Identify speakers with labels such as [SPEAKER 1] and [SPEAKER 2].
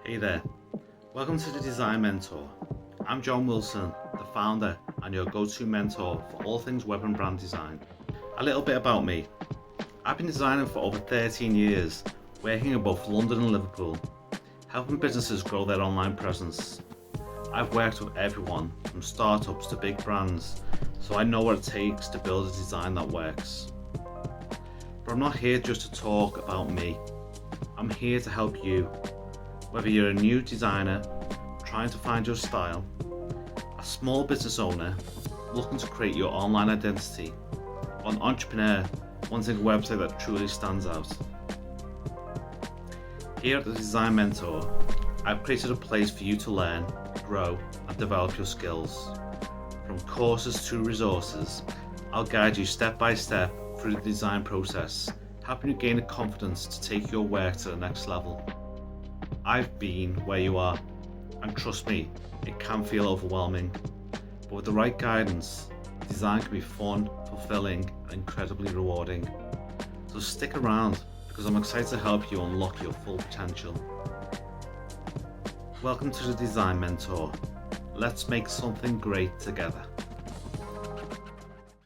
[SPEAKER 1] Hey there, welcome to the Design Mentor. I'm John Wilson, the founder and your go-to mentor for all things web and brand design. A little bit about me. I've been designing for over 13 years, working in both London and Liverpool, helping businesses grow their online presence. I've worked with everyone from startups to big brands, so I know what it takes to build a design that works. But I'm not here just to talk about me. I'm here to help you. Whether you're a new designer trying to find your style, a small business owner looking to create your online identity, or an entrepreneur wanting a website that truly stands out. Here at the Design Mentor, I've created a place for you to learn, grow and develop your skills. From courses to resources, I'll guide you step by step through the design process, helping you gain the confidence to take your work to the next level. I've been where you are, and trust me, it can feel overwhelming. But with the right guidance, design can be fun, fulfilling, and incredibly rewarding. So stick around, because I'm excited to help you unlock your full potential. Welcome to the Design Mentor. Let's make something great together.